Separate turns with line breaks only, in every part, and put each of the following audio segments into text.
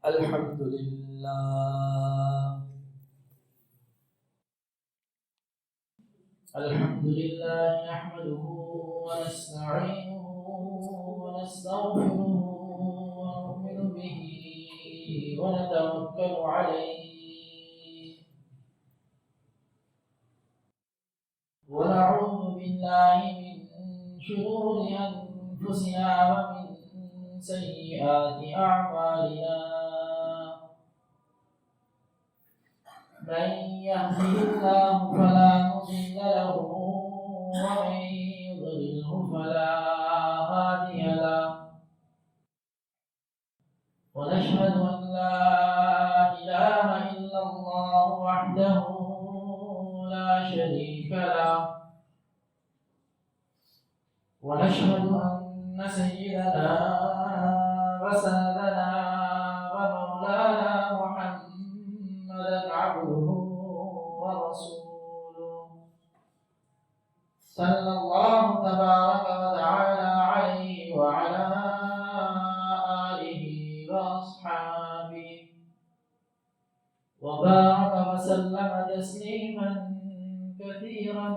الحمد لله نحمده ونستعينه ونستغفره ونؤمن به ونتوكل عليه ونعوذ بالله من شرور أنفسنا ومن سيئات أعمالنا من يهده الله فلا مضل له ومن يضلله فلا هادي له ونشهد أن لا إله إلا الله وحده لا شريك له ونشهد أن سيدنا وسندنا ومولانا محمدا عبده ورسوله صلى الله تبارك وتعالى عليه وعلى آله وأصحابه وبارك وسلم تسليما كثيرا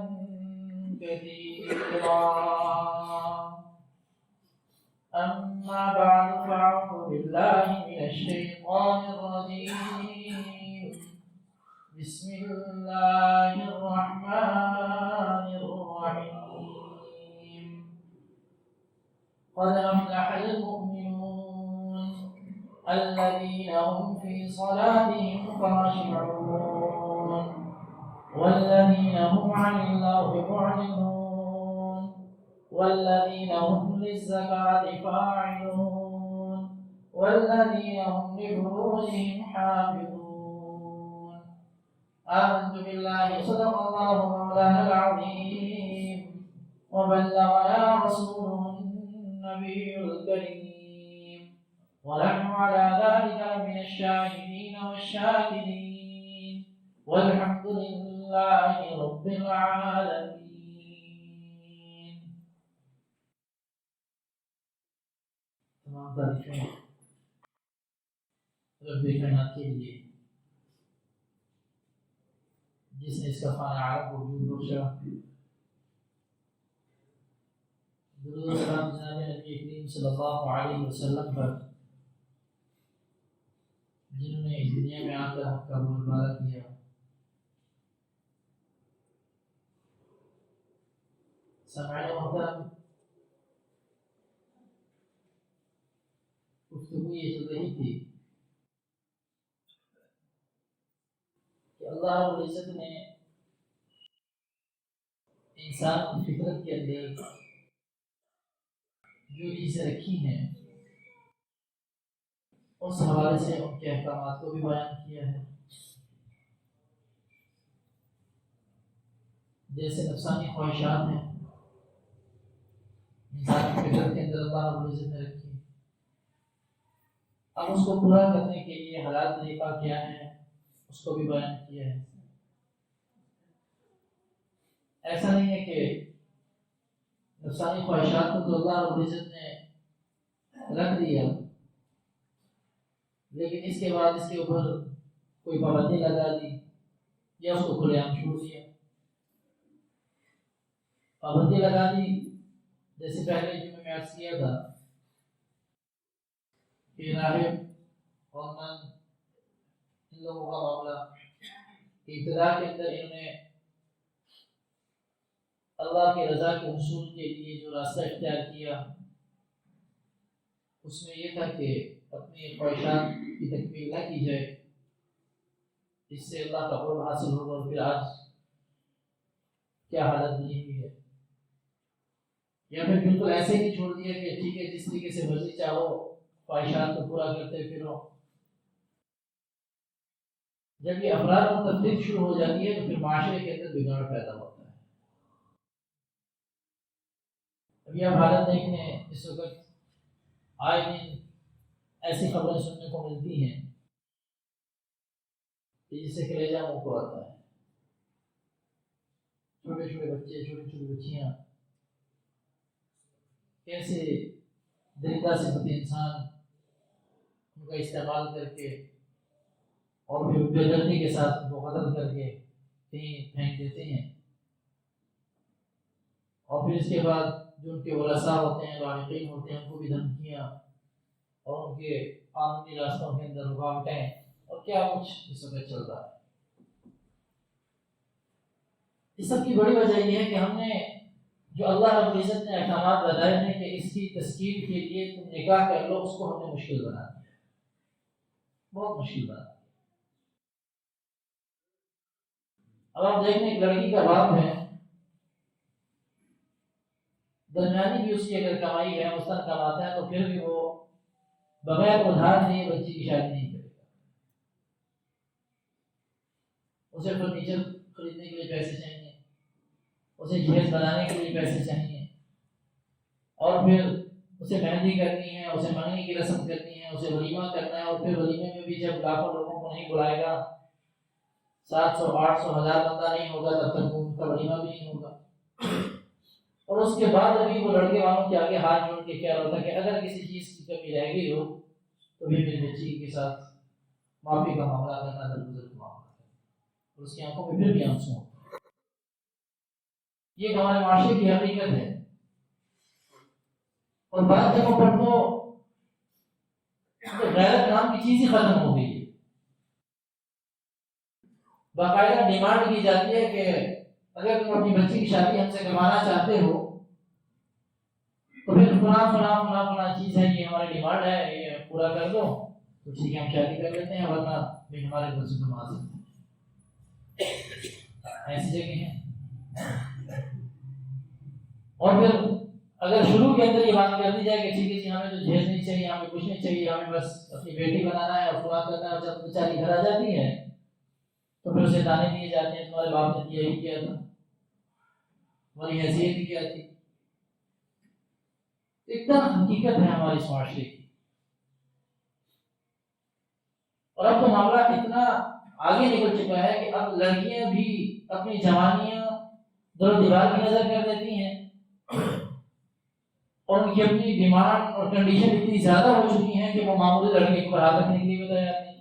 أما بعد فأعوذ بالله من الشيطان الرجيم بسم الله الرحمن الرحيم قد أفلح المؤمنون الذين هم في صلاتهم خاشعون والذين هم عن اللغو معرضون والذين هم للزكاة فاعلون والذين هم لفروجهم حافظون آمنت بالله صدق الله مولانا العظيم وبلغنا رسوله النبي الكريم ونحن على ذلك من الشاهدين والشاكرين والحمد لله رب العالمين. تمام تعریفیں رب کائنات کے لیے جس نے اس کا فانی عالم کو وجود بخشا. درود و سلام جناب نبی کریم صلی اللہ علیہ وسلم پر جنہوں نے اس دنیا میں آ کر حق کا بول بالا کیا. سامعین محترم، گفتگو یہ چل رہی تھی کہ اللہ رب العزت نے انسان کی فطرت کے اندر جو چیزیں رکھی ہیں اس حوالے سے ان کے احکامات کو بھی بیان کیا ہے. جیسے نفسانی خواہشات ہیں انسان کی فطرت کے اندر اللہ رب العزت نے رکھی، اب اس کو پورا کرنے کے لیے حلال طریقہ کیا ہے اس کو بھی بیان کیا ہے. ایسا نہیں ہے کہ نفسانی خواہشات کو تو اللہ رب العزت نے رکھ دیا لیکن اس کے بعد اس کے اوپر کوئی پابندی لگا دی یا اس کو کھلے عام چھوڑ دیا. پابندی لگا دی جیسے پہلے جو میں عرض کیا تھا کہ راہب اور من ان لوگوں کا معاملہ ابتدا کے اندر انہوں نے اللہ کی رضا کے حصول کے لیے جو راستہ اختیار کیا اس میں یہ تھا کہ اپنی خواہشات کی تکمیل نہ کی جائے، اس سے اللہ کا قرب حاصل ہوگا. اور پھر آج کیا حالت بنی ہوئی ہے، یا پھر بالکل ایسے ہی چھوڑ دیا کہ ٹھیک ہے جس طریقے سے مرضی چاہو خواہشات کو پورا کرتے پھرو. جب یہ افراد و تفریق شروع ہو جاتی ہے تو پھر معاشرے کے اندر بگاڑ پیدا ہوتا ہے. ابھی آپ حالت دیکھیں اس وقت آئے دن ایسی خبریں سننے کو ملتی ہیں جس سے کلیجہ منہ کو آتا ہے. چھوٹے چھوٹے بچے، چھوٹی چھوٹی بچیاں کیسے درندہ صفت انسان ان کا استعمال کر کے اور پھر بے دردی کے ساتھ ان کو قتل کر کے کہیں پھینک دیتے ہیں، اور پھر اس کے بعد جو ان کے ورثاء ہوتے ہیں، لائقین ہوتے ہیں، ان کو بھی دھمکیاں اور ان کے قانونی راستوں کے اندر رکاوٹیں اور کیا کچھ اس وقت چل رہا ہے۔ اس سب کی بڑی وجہ یہ ہے کہ ہم نے جو اللہ رب العزت نے احکامات بتائے ہیں کہ اس کی تسکین کے لیے تم نکاح کر لو، اس کو ہم نے مشکل بنا دیا، بہت مشکل بنا دیا۔ اب آپ دیکھیں ایک لڑکی کا باپ ہے، درمیانی بھی اس کی اگر کمائی ہے، مثلاً کماتا ہے، تو پھر بھی وہ بغیر ادھار دیے بچی کی شادی نہیں کرے گا۔ اسے فرنیچر خریدنے کے لیے پیسے چاہیے، اسے جہیز بنانے کے لیے پیسے چاہیے، اور پھر اسے مہندی کرنی ہے، اسے منگنی کی رسم کرنی ہے، اسے ولیمہ کرنا ہے، اور پھر ولیمے میں بھی جب لاکھوں لوگوں کو نہیں بلائے گا، 700 800 1000 بندہ نہیں ہوگا، تب تک ان کا ولیمہ بھی نہیں ہوگا۔ اور اس کے بعد ابھی وہ لڑکے والوں کے آگے ہاتھ جوڑ کے کیا ہوتا ہے کہ اگر کسی چیز کی کمی رہ گئی ہو تو بھی میری بچی کے ساتھ معافی کا معاملہ کرنا، درگزر کا معاملہ کرنا، اور اس کی آنکھوں میں پھر بھی آنسو ہوتے ہیں۔ یہ ہمارے معاشرے کی حقیقت ہے، اور بعض جگہوں پر تو غیرت نام کی چیز ہی ختم ہو گئی ہے۔ باقاعدہ ڈیمانڈ کی جاتی ہے کہ اگر تم اپنی بچی کی شادی ہم سے کروانا چاہتے ہو تو پھر فلاں چیز ہے، یہ ہماری ڈیمانڈ ہے، یہ پورا کر دو تو ٹھیک ہے ہم شادی کر لیتے ہیں، ورنہ بھی ہمارے گھر سے تم آ سکتے ہیں۔ ایسی جگہ ہیں۔ اور پھر اگر شروع کے اندر یہ بات کر دی جائے کہ ٹھیک ہے جی ہمیں تو جہیز نہیں چاہیے، ہمیں کچھ نہیں چاہیے، ہمیں بس اپنی بیٹی بنانا ہے اور فلاں کرنا ہے، جب بیچاری گھر آ جاتی ہے تو پھر اسے تانے دیے جاتے ہیں تمہارے باپ نے یہی کیا تھا، تمہاری حیثیت ہی کیا تھی۔ اتنا حقیقت ہے ہماری اس معاشرے کی، اور اب تو معاملہ اتنا آگے نکل چکا ہے کہ اب لڑکیاں بھی اپنی جوانیاں در و دیوار کی نظر کر دیتی ہیں، اور ان کی اپنی ڈیمانڈ اور کنڈیشن اتنی زیادہ ہو چکی ہیں کہ وہ معمولی لڑکے کو ہاتھ رکھنے کے لیے بھی تیار نہیں۔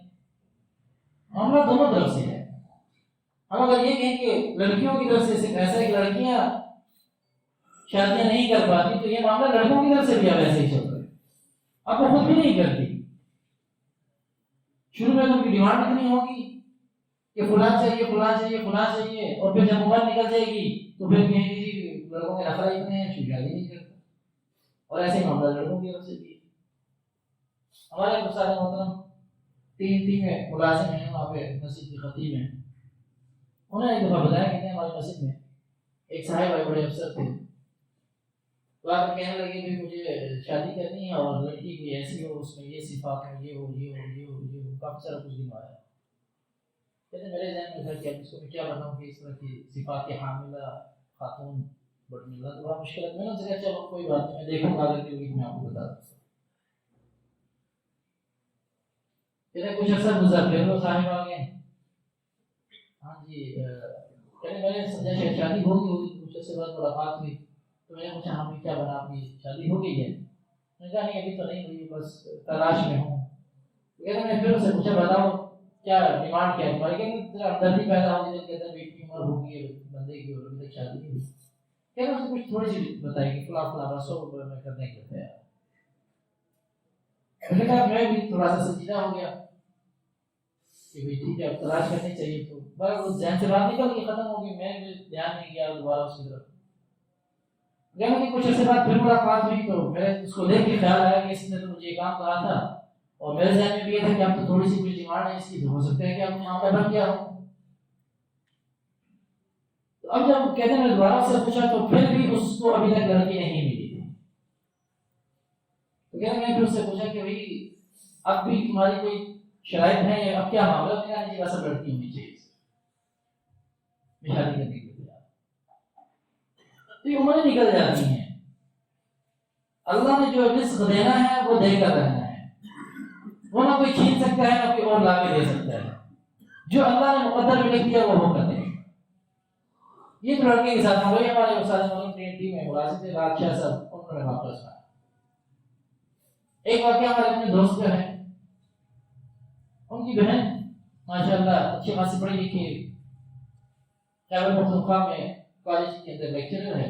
معاملہ دونوں طرف سے ہے۔ ہم اگر یہ کہیں کہ لڑکیوں کی طرف سے صرف ایسا کہ لڑکیاں شادیاں نہیں کر پاتی، تو یہ معاملہ لڑکوں کی طرف سے بھی اب ایسے ہی چل رہا ہے۔ اب وہ خود بھی نہیں کرتی، شروع میں تو ان کی ڈیمانڈ اتنی ہوگی کہ فلاں چاہیے فلاں چاہیے فلاں چاہیے، اور پھر جب عمر نکل جائے گی تو پھر کہیں گے جی لڑکوں کے نخرے اتنے ہیں شادی نہیں کرتا، اور ایسے معاملہ لڑکوں کی طرف سے بھی۔ ہمارے استاد محترم 3 ٹیم میں ملازم ہیں، وہاں پہ مسجد کے خطیب ہیں، انہوں نے ایک دفعہ بتایا کہ ہماری مسجد میں ایک صاحب آئے، بڑے افسر تھے، تو آپ کہنے لگے کہ مجھے شادی کرنی ہے اور لڑکی کوئی ایسی ہو، اس میں یہ صفات ہو، یہ ہو یہ ہو یہ ہو یہ ہو، کافی سارا کچھ گنوایا۔ کہتے میرے ذہن میں تھا کہ اب اس کو میں کیا بتاؤں کہ اس طرح کی صفات کے حاملہ خاتون بٹ ملنا تو بڑا مشکل ہے۔ میں نے ان سے کہا چلو کوئی بات نہیں، میں دیکھوں گا اگر کہ میں آپ کو بتا دوں۔ کہتے کچھ عرصہ گزر، پھر وہ صاحب آ گئے، ہاں جی کہتے میں نے سمجھا شاید شادی ہوگی، کچھ عرصے بعد ملاقات ہوئی تو میں نے پوچھا ہمیں کیا بنا آپ کی شادی ہو گئی ہے؟ میں نے کہا نہیں ابھی تو نہیں ہوئی، بس تلاش میں ہوں۔ کہتے میں نے پھر اسے پوچھا بتاؤ کیا ڈیمانڈ کیا ہے تمہاری؟ کہ ہمدردی پیدا ہوگی جب کہتے ہیں بیٹی کی عمر ہوگی ہے بندے کی اور ابھی تک شادی نہیں ہوئی، کہتے اسے کچھ تھوڑی سی بتائی کہ فلاں فلاں رسو میں کرنے کے تھے۔ میں نے کہا میں بھی تھوڑا سا سنجیدہ ہو گیا کہ بھائی ٹھیک ہے اب تلاش کرنی چاہیے، تو بس اس ذہن سے بات نکل گئی، ختم ہو گئی، میں نے دھیان نہیں کیا دوبارہ اس کی طرف۔ لیکن کچھ عرصے بعد پھر ملاقات ہوئی تو میں اس کو دیکھ کے خیال آیا کہ اس نے تو مجھے یہ کام کہا تھا، اور میرے ذہن میں بھی یہ تھا کہ اب تو تھوڑی سی کچھ ڈیمانڈ ہے اس کی، تو ہو سکتا ہے کہ اب معاملہ بن گیا ہو۔ تو اب جب کہتے ہیں میں دوبارہ سے پوچھا تو پھر بھی اس کو ابھی تک لڑکی نہیں ملی تھی، تو کہتے میں پھر اس سے پوچھا کہ بھائی اب بھی تمہاری کوئی شرائط ہے یا اب کیا معاملہ؟ کہا جی بس لڑکی ہونی چاہیے شادی کرنے کے لیے۔ تو یہ عمریں نکل جاتی ہیں۔ اللہ نے جو رزق دینا ہے وہ دے کر رہنا ہے، وہ نہ کوئی چھین سکتا ہے نہ کوئی اور لا کے دے سکتا ہے، جو اللہ نے مقدر میں لکھ دیا وہ کر دے۔ یہ تو لڑکے کے ساتھ ہوئی، ہمارے استاد مولانا ٹی میں ملازم تھے بادشاہ صاحب، انہوں نے واپس آیا۔ ایک واقعہ ہمارے اپنے دوست کا ہے، ان کی بہن ماشاءاللہ اچھی خاصی پڑھی لکھی خیبر پختونخوا میں کالج کے اندر لیکچرر ہے.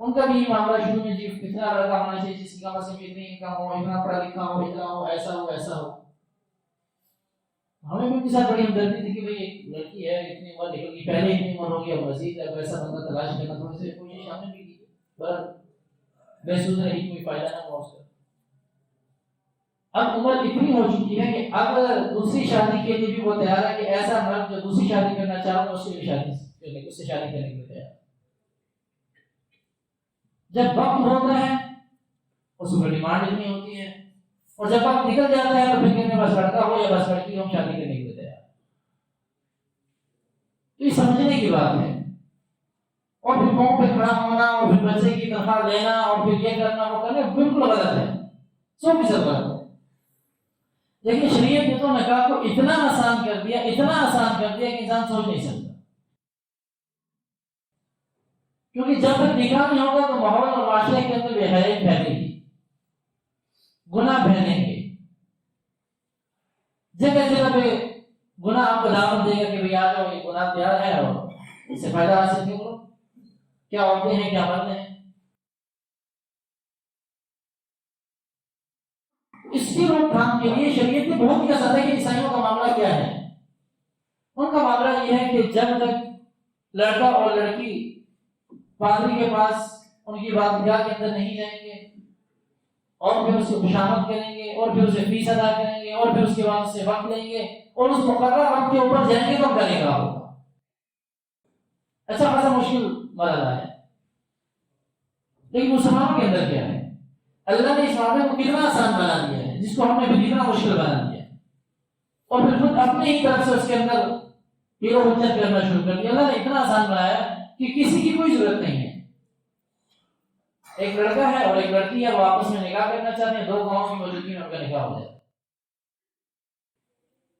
ان کا بھی معاملہ شروع میں جی اتنا لڑکا ہونا چاہیے جس کی کم از کم اتنی انکم ہو، اتنا پڑھا لکھا ہو، اتنا ہو، ایسا ہو ایسا ہو. ہمیں بھی ان کے ساتھ بڑی ہمدردی تھی کہ بھائی ایک لڑکی ہے اتنی عمر نکل گئی، پہلے اتنی عمر ہو گئی، اب مزید اب ایسا بندہ تلاش کرنا، تھوڑی سی کوشش ہم نے بھی کی پر بے سود رہی، کوئی فائدہ نہ ہوا اس کا. اب عمر اتنی ہو چکی ہے کہ اب دوسری شادی کے لیے بھی وہ تیار ہے کہ ایسا مرد جو دوسری شادی کرنا چاہو اس سے شادی کرنے کے لیے تیار. جب وقت ہوتا ہے اس پر ڈیمانڈ اتنی ہوتی ہے، اور جب وقت نکل جاتا ہے تو پھر کہتے ہیں بس لڑکا ہو یا بس لڑکی ہو، ہم شادی کرنے کے لیے تیار. تو یہ سمجھنے کی بات ہے. اور پھر قوم پہ کھڑا ہونا اور پھر بچے کی تنخواہ لینا اور پھر یہ کرنا وہ کرنا بالکل غلط ہے، 100% غلط ہے. لیکن شریعت نے تو نکاح کو اتنا آسان کر دیا کہ انسان سوچ نہیں سکتا. کیونکہ جب تک نکاح نہیں ہوگا تو ماحول اور معاشرے کے اندر بے حیائی پھیلے گی، گناہ پھیلیں گے، جگہ جگہ پہ گناہ آپ کو دعوت دے گا کہ بھئی آ جاؤ یہ گناہ تیار ہے اور اس سے فائدہ حاصل کرو. کیا عورتیں ہیں کیا مرد ہیں. اس کی روک تھام کے لیے شریعت نے بہت ہی کہا ہے کہ عیسائیوں کا معاملہ کیا ہے. ان کا معاملہ یہ ہے کہ جب تک لڑکا اور لڑکی پادری کے پاس ان کی بارگاہ کے اندر نہیں جائیں گے اور پھر اس کو خوشامد کریں گے اور پھر اسے فیس ادا کریں گے اور پھر اس کے بعد سے وقت لیں گے اور اس مقررہ وقت کے اوپر جائیں گے تو کرنے کا ہوگا. ایسا خاصا مشکل مرحلہ ہے. لیکن مسلمانوں کے اندر کیا ہے، اللہ نے اس معاملے کو کتنا آسان بنا دیا ہے جس کو ہم نے بھی کتنا مشکل بنا دیا ہے، اور پھر خود اپنے ہی طرف سے اس کے اندر ہیرو حجت کرنا شروع کر دیا. اللہ نے اتنا آسان بنایا کہ کسی کی کوئی ضرورت نہیں ہے. ایک لڑکا ہے اور ایک لڑکی ہے، وہ آپس میں نکاح کرنا چاہتے ہیں، 2 گاؤں کی موجودگی میں ان کا نکاح ہو جائے.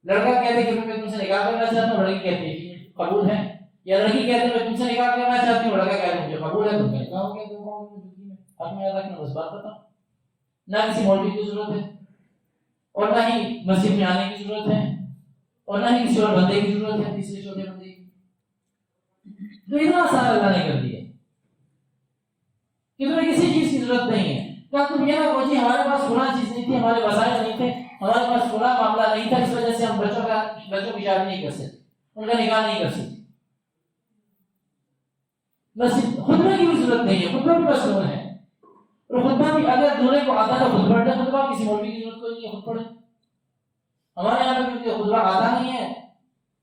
لڑکا کہتے ہیں کہ میں تم سے نکاح کرنا چاہتا ہوں، لڑکی کہتی ہے قبول ہے، یا لڑکی کہتے ہیں میں تم سے نکاح کرنا چاہتی ہوں، لڑکا کہتا ہے مجھے قبول ہے. تم کا نکاح ہو گیا 2 گاؤں کی موجودگی میں. اب میں یاد رکھنا بس بات بتاؤں، نہ کسی مولوی کی ضرورت ہے اور نہ ہی مسجد میں آنے کی ضرورت ہے اور نہ ہی کسی اور بندے کی ضرورت ہے، تیسرے چوتھے بندے کی. تو اتنا آسان اللہ نے کر دیا کہ تمہیں کسی چیز کی ضرورت نہیں ہے. کیا تم یہ نہ سوچی ہمارے پاس فلاں چیز نہیں تھی، ہمارے وسائل نہیں تھے، ہمارے پاس فلاں معاملہ نہیں تھا، اس وجہ سے ہم بچوں کی شادی نہیں کر سکتے، ان کا نکاح نہیں کر سکتے. بس خطبے کی بھی ضرورت نہیں ہے، خطبہ بھی بس ہے. اور خطبہ بھی اگر دولہے کو آتا ہے خود پڑھ لے خطبہ، کسی مولوی کی ضرورت کوئی نہیں ہے، خود پڑھے. ہمارے یہاں پہ کیونکہ خطبہ آتا نہیں ہے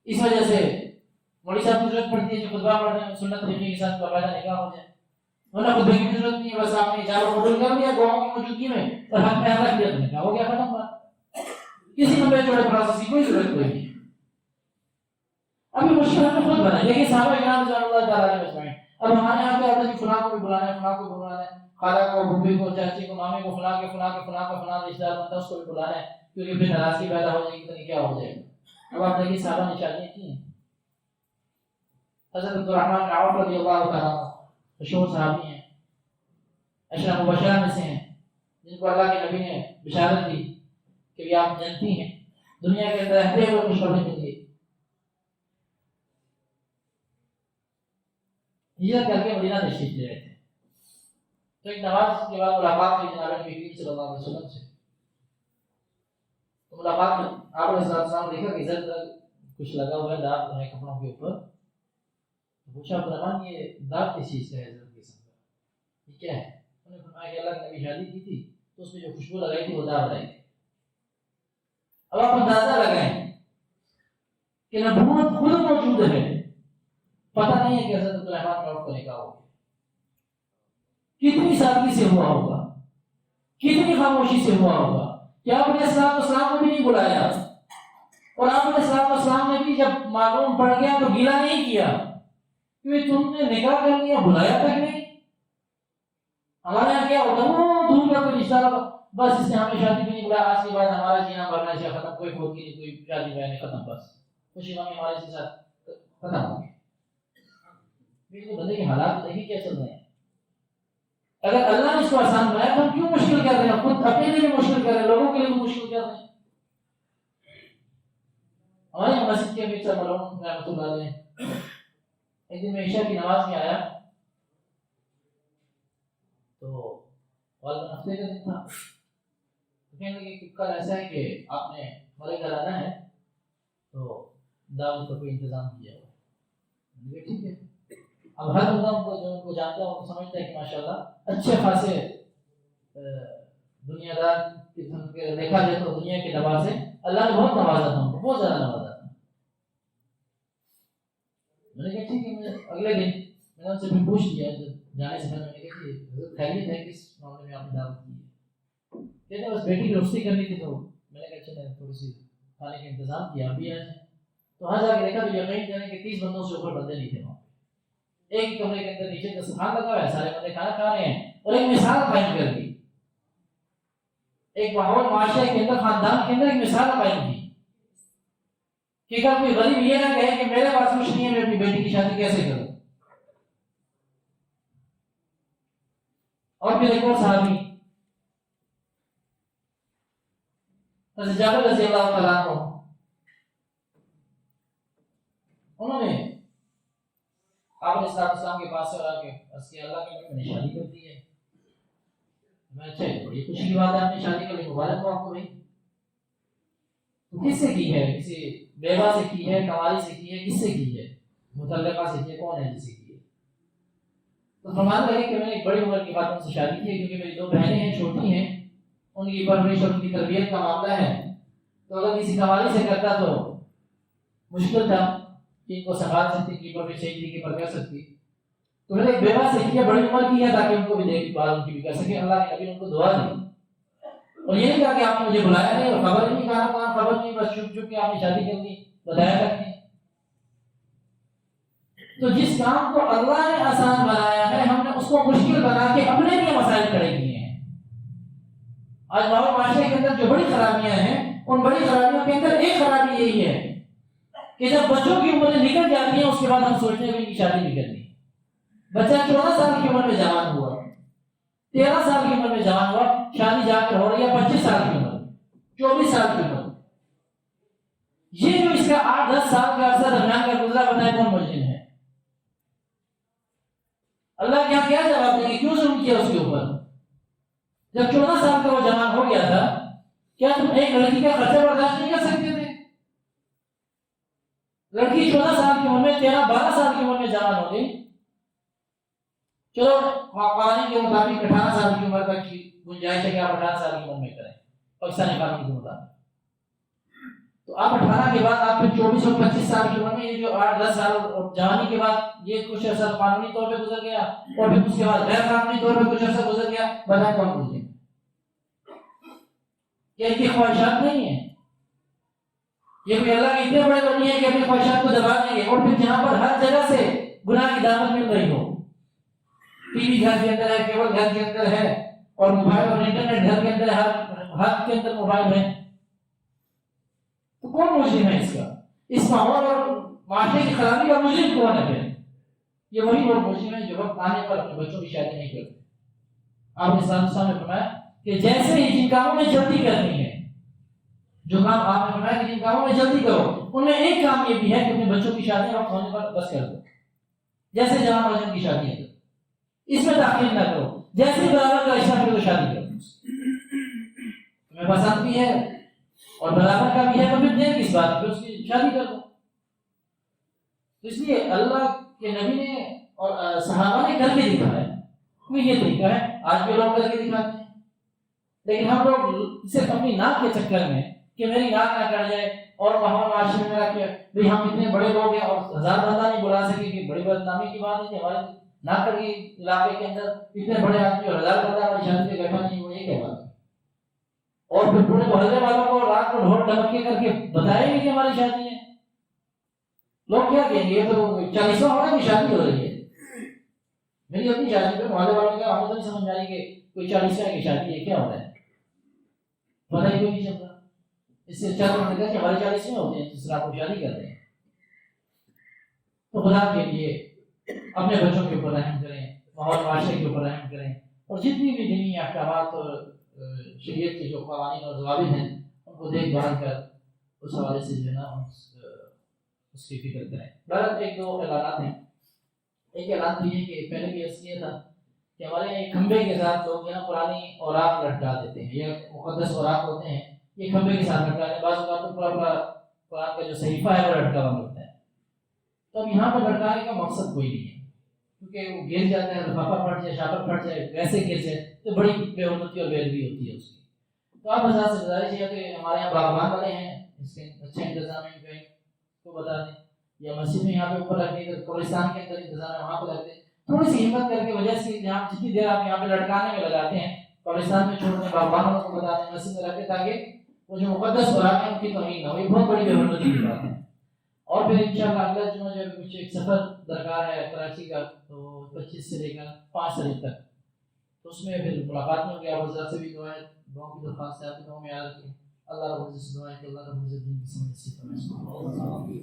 اس وجہ سے مولوی صاحب کی ضرورت پڑتی ہے جو خطبہ پڑھ رہے ہیں سنت طریقے کے ساتھ باقاعدہ نکاح ہو جائے. ورنہ خطبے کی ضرورت نہیں ہے، بس آپ نے اجازت قبول کر لیا گواہوں کی موجودگی میں اور حق میں رکھ دیا تو نکاح ہو گیا، ختم بات. کسی لمبے چوڑے پروسیس کی کوئی ضرورت کوئی نہیں. ابھی مشکل ہم نے خود بنائی، لیکن صحابہ کرام رضوان اللہ تعالیٰ علیہ وسلم اب ہمارے یہاں کیا ہوتا ہے کہ فلاں کو بھی بلانا ہے، فلاں کو بلانا ہے، خالہ کو، بھوبی کو، چاچی کو، مامی کو، فلاں کے فلاں رشتہ دار بنتا ہے اس کو بھی بلانا ہے، کیونکہ پھر ناراضگی پیدا ہو جائے گی تو کیا ہو جائے گا. اب آپ دیکھیے صحابہ نے شادیاں کی ہیں. حضرت عبدالرحمن بن عوف رضی اللہ تعالیٰ مشہور صحابی ہیں، اشرا مبشرہ میں سے ہیں، جن کو اللہ کے نبی نے بشارت دی کہ آپ جنتی ہیں، دنیا کے اندر رہتے ہوئے خوشخبری ملی. ہجرت کر کے مدینہ تشریف لے رہے تھے. تو ایک نماز کے بعد ملاقات ہوئی جناب نبی کریم صلی اللہ علیہ وسلم سے. تو ملاقات میں آپ علیہ السلام نے دیکھا کہ ادھر کچھ لگا ہوا ہے، داغ ہے کپڑوں کے اوپر. پوچھا عبدالرحمن یہ داغ کس چیز کا ہے حضرت کے ساتھ، یہ کیا ہے؟ انہوں نے فرمایا کہ اللہ کے نبی شادی کی تھی تو اس میں جو خوشبو لگائی تھی وہ داغ لگائی تھی. اب آپ اندازہ لگائیں کہ نبوت خود موجود ہے، پتہ نہیں ہے کہ حضرت عبدالرحمن کا کو نکاح ہو گیا. کتنی سادگی سے ہوا ہوگا، کتنی خاموشی سے ہوا ہوگا کہ آپ نے اسلام کو بھی نہیں بلایا اور آپ نے اسلام نے بھی جب معلوم پڑ گیا تو گیلا نہیں کیا کہ تم نے نکاح کر لیا، بلایا تک نہیں. ہمارے یہاں کیا ہوتا ہے وہ دور کا کوئی رشتہ دار بس اس نے ہمیں شادی بھی نہیں بلایا، آج کے بعد ہمارا جینا مرنا سے ختم، کوئی فوت کی نہیں، کوئی شادی بیاہ نہیں، ختم، بس خوشی غمی ہمارے ساتھ ختم ہو گئی. لیکن بندے کے حالات دیکھیں کیا چل رہے ہیں. اگر اللہ نے اس کو آسان بنایا تو ہم کیوں مشکل کر رہے ہیں؟ خود اپنے لیے بھی مشکل کر رہے ہیں، لوگوں کے لیے بھی مشکل کر رہے ہیں. ہمارے یہاں مسجد کے امیر صاحب مرحوم رحمۃ اللہ علیہ ایک دن میں عشاء کی نماز میں آیا تو غالباً ہفتے کا دن تھا، کہنے لگے کہ کل ایسا ہے کہ آپ نے ہمارے گھر آنا ہے تو دعوت کا کوئی انتظام کیا ہوا۔ ٹھیک ہے، اب ہر بندہ ان کو جو ان کو جانتا ہے وہ سمجھتا ہے کہ ماشاءاللہ اچھے خاصے دنیا دار قسم کے، دیکھا جائے تو دنیا کے نوازے اللہ نے بہت نوازا تھا، ان کو بہت زیادہ نوازا تھا۔ میں نے کہا ٹھیک ہے، میں اگلے دن میں نے ان سے بھی پوچھ لیا جب جانے سے پہلے، میں نے کہا کہ حضرت خیریت ہے کس معاملے میں آپ نے دعوت کی ہے؟ کہتے ہیں بس بیٹی کی رخصتی کرنی تھی، تو میں نے کہا اچھا میں تھوڑی سی کھانے کا انتظام کیا، ابھی آج تو وہاں جا کے دیکھا تو یقین جانے کہ 30 بندوں سے اوپر بندے نہیں تھے وہاں پہ۔ ایک کمرے کے اندر نیچے دسترخوان لگا ہوا ہے، سارے بندے کھانا کھا رہے ہیں، اور ایک مثال قائم کر دی، ایک ماحول معاشرے کے اندر خاندان کے اندر ایک مثال قائم کی کہ اگر کوئی غریب یہ نہ کہے کہ میرے پاس کچھ نہیں ہے، میں اپنی بیٹی کی شادی کیسے کروں۔ اور پھر ایک اور صحابی حضرت جابر رضی اللہ تعالیٰ عنہ، انہوں نے آپ علیہ السلام کے پاس سے آ کے اس کی اللہ کے میں نے شادی کر دی ہے۔ میں اچھا بڑی خوشی کی بات ہے، آپ نے شادی کر لی، مبارک ہو آپ کو بھائی۔ تو کس سے کی ہے؟ کسی بیوہ سے کی ہے، کنواری سے کی ہے، کس سے کی ہے؟ مطلقہ سے کی ہے، کون ہے جس سے کی ہے؟ تو فرمانے لگے کہ میں نے ایک بڑی عمر کی خاتون سے شادی کی ہے، کیونکہ میری 2 بہنیں ہیں، چھوٹی ہیں، ان کی پرورش اور ان کی تربیت کا معاملہ ہے، تو اگر کسی کنواری سے کرتا تو مشکل تھا کہ ان کو سنبھال سکتی، ان کی پرورش صحیح طریقے پر کر سکتی۔ تو میں نے ایک بیوہ سے کی ہے، بڑی عمر کی ہے، تاکہ ان کو بھی دیکھ بھال ان کی بھی کر سکے۔ اللہ کے نبی نے ان کو دعا دی، اور یہ نہیں کہا کہ آپ نے مجھے بلایا نہیں اور خبر نہیں، کہا خبر نہیں، بس چھپ چھپ کے آپ نے شادی کر دی، بتایا تک نہیں۔ تو جس کام کو اللہ نے آسان بنایا ہے، ہم نے اس کو مشکل بنا کے اپنے لیے مسائل کھڑے کیے ہیں۔ آج ماحول معاشرے کے اندر جو بڑی خرابیاں ہیں، ان بڑی خرابیوں کے اندر ایک خرابی یہی ہے کہ جب بچوں کی عمریں نکل جاتی ہیں، اس کے بعد ہم سوچتے ہیں کہ ان کی شادی نہیں کرنی۔ بچہ 14 سال کی عمر میں جوان ہوا، 13 سال کی عمر میں جوان ہوا، شادی جا کر ہو رہی ہے 25 سال کی عمر، 24 سال کی عمر۔ یہ جو اس کا 8-10 سال کا عرصہ درمیان کا گزرا، بتائے کون مجرم ہے؟ اللہ کیا کیا جواب دیں گے؟ کیوں ظلم کیا اس کے اوپر؟ جب 14 سال کا وہ جوان ہو گیا تھا، کیا تم ایک لڑکی کا خرچہ برداشت نہیں کر سکتے تھے؟ لڑکی 14 سال کی عمر میں، 13-12 سال کی عمر میں جوان ہو گئی، چلو قوانین کے مطابق 18 سال کی عمر تک کی گنجائش ہے کہ آپ 18 سال کی عمر میں کریں، پاکستانی قانون کے مطابق۔ تو آپ 18 کے بعد آپ پھر 24 اور 25 سال کی عمر میں، یہ جو 8-10 سال جوانی کے بعد یہ کچھ عرصہ قانونی طور پہ گزر گیا، اور پھر اس کے بعد غیر قانونی طور پہ کچھ عرصہ گزر گیا، بتائیں کون مجرم؟ کیا ان کی خواہشات نہیں ہیں؟ یہ کوئی اللہ کے اتنے بڑے بنی ہے کہ اپنی خواہشات کو دبا دیں گے، اور پھر جہاں پر ہر جگہ سے گناہ کی دعوت مل رہی ہو، ٹی وی گھر کے اندر ہے، کیبل گھر کے اندر ہے، اور موبائل اور انٹرنیٹ گھر کے اندر ہے، ہر ہاتھ کے اندر موبائل ہے، تو کون مجرم ہے اس کا؟ اس ماحول اور معاشرے کی خرابی کا مجرم کون ہے پھر؟ یہ وہی لوگ مجرم ہیں جو وقت آنے پر اپنے بچوں کی شادی نہیں کرتے۔ آپ نے سامنے فرمایا کہ جیسے ہی جن کاموں میں جلدی کرنی ہے، جو کام آپ نے فرمایا کہ جن کاموں میں جلدی کرو، ان میں ایک کام یہ بھی ہے کہ اپنے بچوں کی شادی وقت ہونے پر بس کر دو۔ جیسے جوان بچوں کی شادی ہے، اس میں تاخیر نہ کرو، جیسے برابر کا رشتہ پھر تو شادی کرو، تمہیں پسند بھی ہے اور برابر کا بھی ہے، تو پھر دیر کس بات پہ، اس کی شادی کر دو۔ تو اس لیے اللہ کے نبی نے اور صحابہ نے کر کے دکھایا، یہ طریقہ ہے، آج بھی لوگ کر کے دکھاتے ہیں، لیکن ہم لوگ صرف اپنی ناک کے چکر میں کہ میری ناک نہ کٹ جائے، اور ماحول معاشرے میں رکھ کے ہم اتنے بڑے لوگ ہیں اور 1000 بندہ نہیں بلا سکے، کہ بڑی بدنامی کی بات ہے کہ ہمارے ناکر کے علاقے کے اندر اتنے بڑے آدمی اور 1000 بندہ ہماری شادی پہ بیٹھا نہیں، وہ یہ کیا بات ہے؟ اور پھر پورے محلے والوں کو رات کو ڈھول ڈھمکے کر کے بتائیں گے کہ ہماری شادی ہے، لوگ کیا کہیں گے؟ یہ تو 40واں ہونے کی شادی ہو رہی ہے، میری اپنی شادی پہ محلے والوں کا ہمیں تو نہیں سمجھ آئی کہ کوئی 40واں کی شادی ہے، کیا ہو رہا ہے؟ پتہ ہی کوئی نہیں چلتا۔ اس سے اچھا تو ہم نے کہا کہ ہمارے 40واں ہوتے ہیں، جس طرح آپ کو شادی کر رہے ہیں۔ تو خدا کے لیے اپنے بچوں کے اوپر رحم کریں، ماحول معاشرے کے اوپر رحم کریں، اور جتنی بھی دینی احکامات اور شریعت کے جو قوانین اور ضوابط ہیں ان کو دیکھ بھال کر اس حوالے سے جو ہے نا اس کی فکر کریں. بہرحال ایک دو اعلانات ہیں. ایک اعلان تو یہ کہ پہلے بھی اس لیے تھا کہ ہمارے یہاں ایک کھمبے کے ساتھ لوگ یہاں پرانی اوراق لٹکا دیتے ہیں. یہ مقدس اوراق ہوتے ہیں, یہ کھمبے کے ساتھ لٹکا ہیں. بعض اوقات تو پورا قرآن کا جو صحیفہ ہے وہ لٹکا ہوا ملتا ہے. تو اب یہاں پر لٹکانے کا مقصد کوئی نہیں ہے, کیونکہ وہ گر جاتا ہے, لفافہ پھٹ جائے, شاپر پھٹ جائے, ویسے گر جائے تو بڑی بے حرمتی اور بے ادبی ہوتی ہے اس کی. تو آپ حضرات سے گزارش ہے کہ ہمارے یہاں باغبان والے ہیں, اس کے اچھے انتظام ہے, ان کو بتا دیں, یا مسجد میں یہاں پہ اوپر رکھ دیں, قبرستان کے اندر انتظام ہے وہاں پہ رکھ دیں. تھوڑی سی ہمت کر کے وجہ سے جہاں جتنی دیر آپ یہاں پہ لٹکانے میں لگاتے ہیں قبرستان میں چھوڑ دیں, باغبانوں کو بتا دیں, مسجد میں رکھیں تاکہ وہ جو مقدس اوراق ہیں ان کی توہین نہ ہو. یہ بہت بڑی بے حرمتی کی بات ہے. اور پھر انشاءاللہ اگلا جمعہ جو کچھ ایک سفر درکار ہے کراچی کا, تو 25 سے لے کر 5 تاریخ تک, تو اس میں پھر ملاقات میں ہوگی. آپ حضرات سے بھی دعائیں کی درخواست ہے, آپ کی دعاؤں میں یاد رکھیں. اللہ رب العزت سے دعائیں کہ اللہ رب العزت دین کی سمجھ نصیب فرمائے.